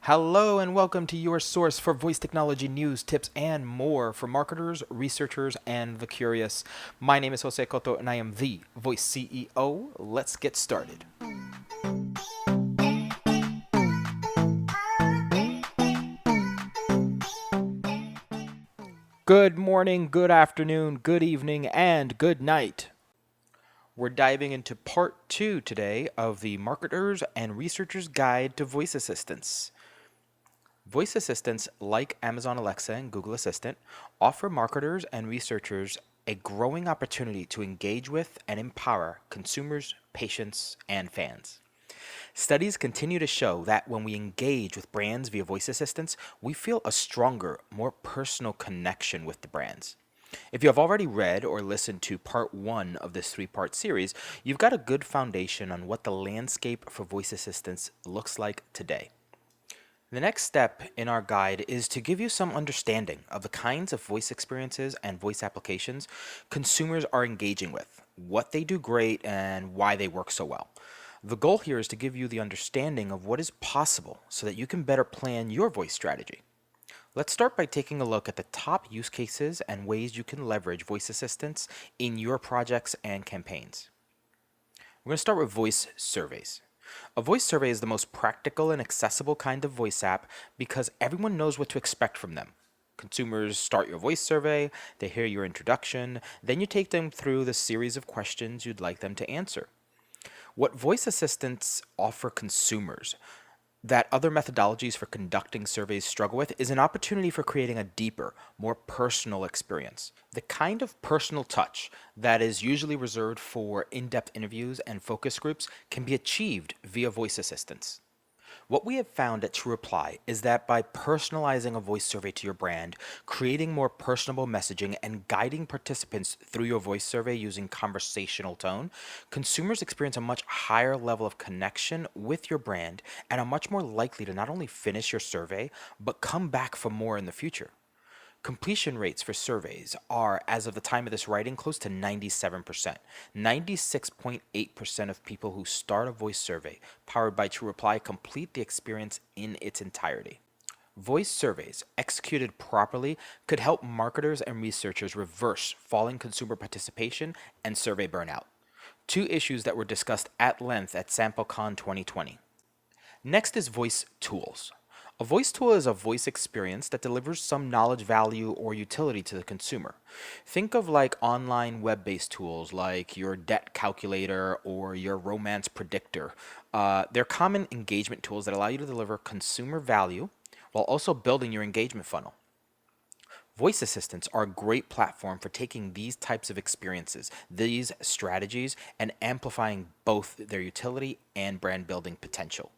Hello and welcome to your source for voice technology news, tips, and more for marketers, researchers, and the curious. My name is Jose Cotto and I am the Voice CEO. Let's get started. Good morning, good afternoon, good evening, and good night. We're diving into part two today of the Marketers and Researchers Guide to Voice Assistants. Voice assistants like Amazon Alexa and Google Assistant offer marketers and researchers a growing opportunity to engage with and empower consumers, patients, and fans. Studies continue to show that when we engage with brands via voice assistants, we feel a stronger, more personal connection with the brands. If you have already read or listened to part one of this three-part series, you've got a good foundation on what the landscape for voice assistants looks like today. The next step in our guide is to give you some understanding of the kinds of voice experiences and voice applications consumers are engaging with, what they do great, and why they work so well. The goal here is to give you the understanding of what is possible so that you can better plan your voice strategy. Let's start by taking a look at the top use cases and ways you can leverage voice assistants in your projects and campaigns. We're going to start with voice surveys. A voice survey is the most practical and accessible kind of voice app because everyone knows what to expect from them. Consumers start your voice survey, they hear your introduction, then you take them through the series of questions you'd like them to answer. What voice assistants offer consumers that other methodologies for conducting surveys struggle with is an opportunity for creating a deeper, more personal experience. The kind of personal touch that is usually reserved for in-depth interviews and focus groups can be achieved via voice assistants. What we have found at TrueReply is that by personalizing a voice survey to your brand, creating more personable messaging, and guiding participants through your voice survey using conversational tone, consumers experience a much higher level of connection with your brand and are much more likely to not only finish your survey, but come back for more in the future. Completion rates for surveys are, as of the time of this writing, close to 97%. 96.8% of people who start a voice survey powered by TrueReply complete the experience in its entirety. Voice surveys, executed properly, could help marketers and researchers reverse falling consumer participation and survey burnout. Two issues that were discussed at length at SampleCon 2020. Next is voice tools. A voice tool is a voice experience that delivers some knowledge, value, or utility to the consumer. Think of like online web-based tools like your debt calculator or your romance predictor. They're common engagement tools that allow you to deliver consumer value while also building your engagement funnel. Voice assistants are a great platform for taking these types of experiences, these strategies, and amplifying both their utility and brand building potential.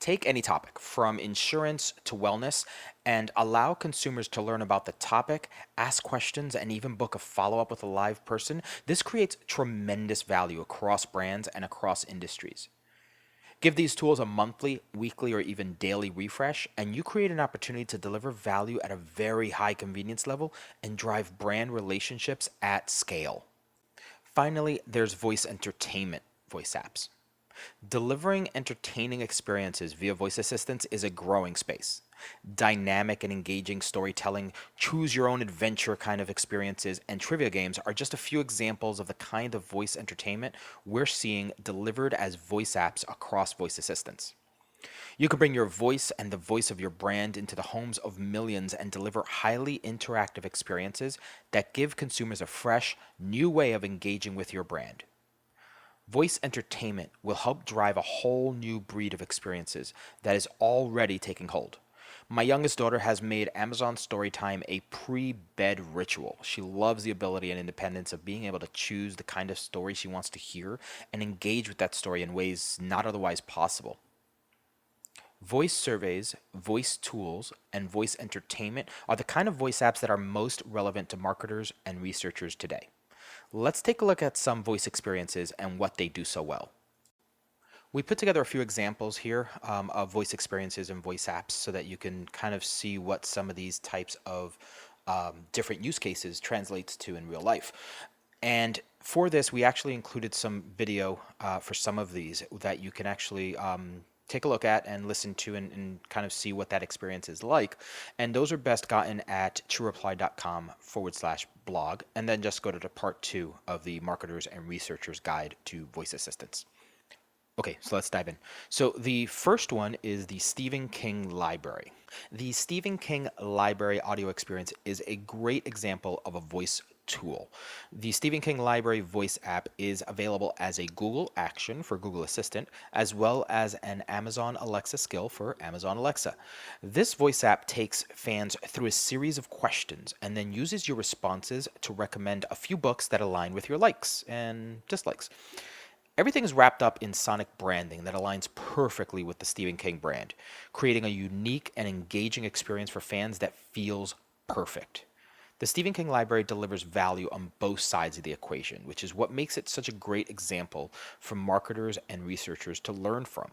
Take any topic, from insurance to wellness, and allow consumers to learn about the topic, ask questions, and even book a follow-up with a live person. This creates tremendous value across brands and across industries. Give these tools a monthly, weekly, or even daily refresh, and you create an opportunity to deliver value at a very high convenience level and drive brand relationships at scale. Finally, there's voice entertainment voice apps. Delivering entertaining experiences via voice assistants is a growing space. Dynamic and engaging storytelling, choose your own adventure kind of experiences, and trivia games are just a few examples of the kind of voice entertainment we're seeing delivered as voice apps across voice assistants. You can bring your voice and the voice of your brand into the homes of millions and deliver highly interactive experiences that give consumers a fresh, new way of engaging with your brand. Voice entertainment will help drive a whole new breed of experiences that is already taking hold. My youngest daughter has made Amazon Storytime a pre-bed ritual. She loves the ability and independence of being able to choose the kind of story she wants to hear and engage with that story in ways not otherwise possible. Voice surveys, voice tools, and voice entertainment are the kind of voice apps that are most relevant to marketers and researchers today. Let's take a look at some voice experiences and what they do so well. We put together a few examples here of voice experiences and voice apps so that you can kind of see what some of these types of different use cases translates to in real life. And for this, we actually included some video for some of these that you can actually take a look at and listen to and kind of see what that experience is like. And those are best gotten at truereply.com/blog. And then just go to the part 2 of the Marketers and Researchers Guide to Voice Assistants. Okay, so let's dive in. So the first one is the Stephen King Library. The Stephen King Library audio experience is a great example of a voice tool. The Stephen King Library voice app is available as a Google Action for Google Assistant, as well as an Amazon Alexa skill for Amazon Alexa. This voice app takes fans through a series of questions and then uses your responses to recommend a few books that align with your likes and dislikes. Everything is wrapped up in sonic branding that aligns perfectly with the Stephen King brand, creating a unique and engaging experience for fans that feels perfect. The Stephen King Library delivers value on both sides of the equation, which is what makes it such a great example for marketers and researchers to learn from.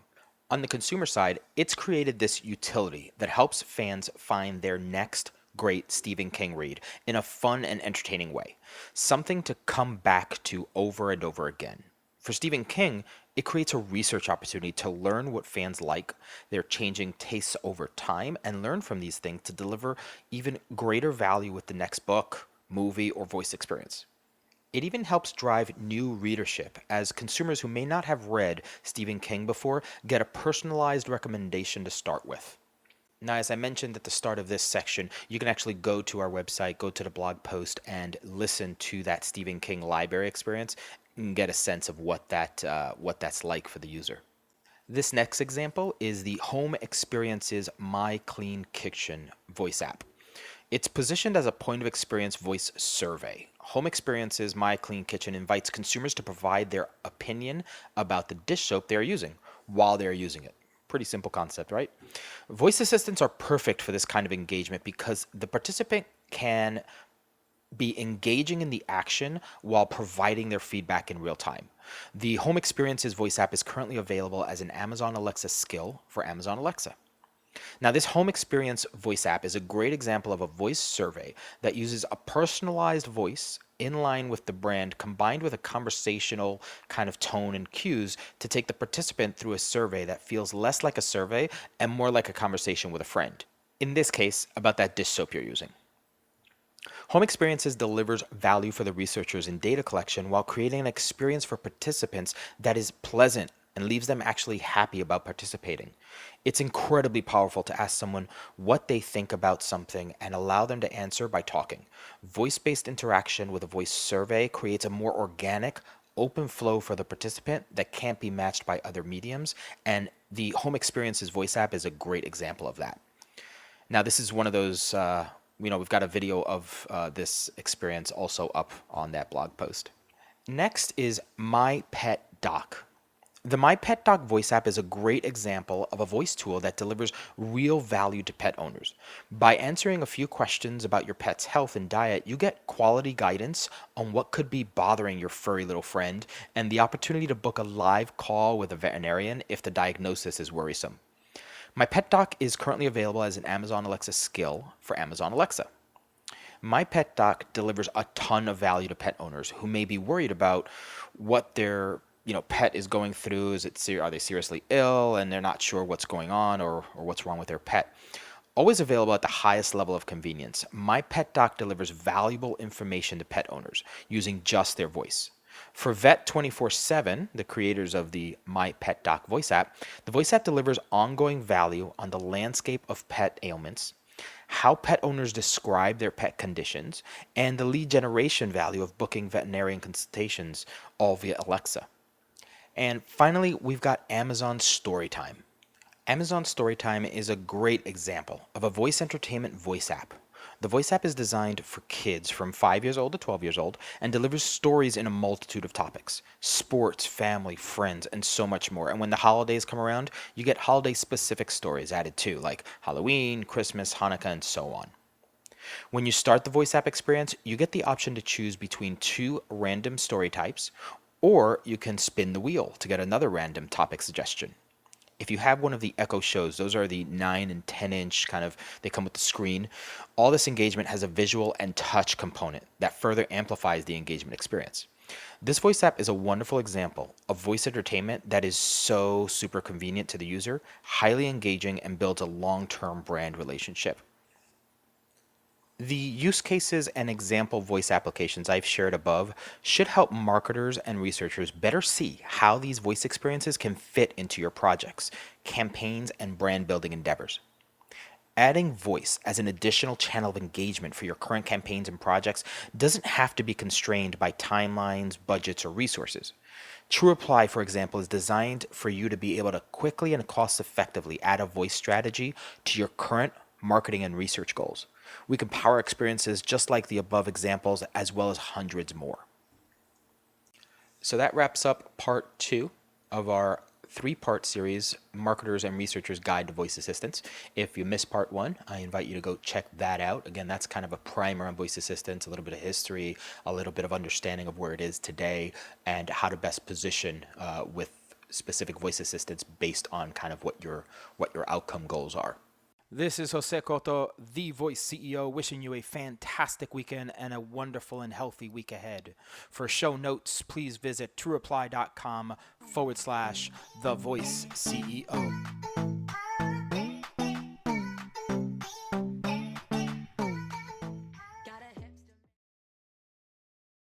On the consumer side, it's created this utility that helps fans find their next great Stephen King read in a fun and entertaining way, something to come back to over and over again. For Stephen King, it creates a research opportunity to learn what fans like, their changing tastes over time, and learn from these things to deliver even greater value with the next book, movie, or voice experience. It even helps drive new readership, as consumers who may not have read Stephen King before get a personalized recommendation to start with. Now, as I mentioned at the start of this section, you can actually go to our website, go to the blog post, and listen to that Stephen King library experience and get a sense of what that's like for the user. This next example is the Home Experiences My Clean Kitchen voice app. It's positioned as a point of experience voice survey. Home Experiences My Clean Kitchen invites consumers to provide their opinion about the dish soap they are using while they are using it. Pretty simple concept, right? Voice assistants are perfect for this kind of engagement because the participant can be engaging in the action while providing their feedback in real time. The Home Experiences voice app is currently available as an Amazon Alexa skill for Amazon Alexa. Now, this home experience voice app is a great example of a voice survey that uses a personalized voice in line with the brand combined with a conversational kind of tone and cues to take the participant through a survey that feels less like a survey and more like a conversation with a friend. In this case, about that dish soap you're using. Home Experiences delivers value for the researchers in data collection while creating an experience for participants that is pleasant and leaves them actually happy about participating. It's incredibly powerful to ask someone what they think about something and allow them to answer by talking. Voice-based interaction with a voice survey creates a more organic, open flow for the participant that can't be matched by other mediums, and the Home Experiences voice app is a great example of that. Now, this is one of those, we've got a video of this experience also up on that blog post. Next is My Pet Doc. The My Pet Doc voice app is a great example of a voice tool that delivers real value to pet owners. By answering a few questions about your pet's health and diet, you get quality guidance on what could be bothering your furry little friend and the opportunity to book a live call with a veterinarian if the diagnosis is worrisome. My Pet Doc is currently available as an Amazon Alexa skill for Amazon Alexa. My Pet Doc delivers a ton of value to pet owners who may be worried about what their pet is going through. Are they seriously ill and they're not sure what's going on or what's wrong with their pet? Always available at the highest level of convenience, My Pet Doc delivers valuable information to pet owners using just their voice. For Vet 24/7, the creators of the My Pet Doc voice app, the voice app delivers ongoing value on the landscape of pet ailments, how pet owners describe their pet conditions, and the lead generation value of booking veterinarian consultations, all via Alexa. And finally, we've got Amazon Storytime. Amazon Storytime is a great example of a voice entertainment voice app. The voice app is designed for kids from 5 years old to 12 years old and delivers stories in a multitude of topics: sports, family, friends, and so much more. And when the holidays come around, you get holiday-specific stories added too, like Halloween, Christmas, Hanukkah, and so on. When you start the voice app experience, you get the option to choose between two random story types, or you can spin the wheel to get another random topic suggestion. If you have one of the Echo shows, those are the 9 and 10 inch they come with the screen. All this engagement has a visual and touch component that further amplifies the engagement experience. This voice app is a wonderful example of voice entertainment that is so super convenient to the user, highly engaging, and builds a long-term brand relationship. The use cases and example voice applications I've shared above should help marketers and researchers better see how these voice experiences can fit into your projects, campaigns, and brand building endeavors. Adding voice as an additional channel of engagement for your current campaigns and projects doesn't have to be constrained by timelines, budgets, or resources. True Reply, for example, is designed for you to be able to quickly and cost effectively add a voice strategy to your current marketing and research goals. We can power experiences just like the above examples, as well as hundreds more. So that wraps up part 2 of our 3-part series, Marketers and Researchers Guide to Voice Assistants. If you missed part 1, I invite you to go check that out. Again, that's kind of a primer on voice assistants, a little bit of history, a little bit of understanding of where it is today, and how to best position with specific voice assistants based on kind of what your outcome goals are. This is Jose Cotto, the Voice CEO, wishing you a fantastic weekend and a wonderful and healthy week ahead. For show notes, please visit truereply.com/The Voice CEO.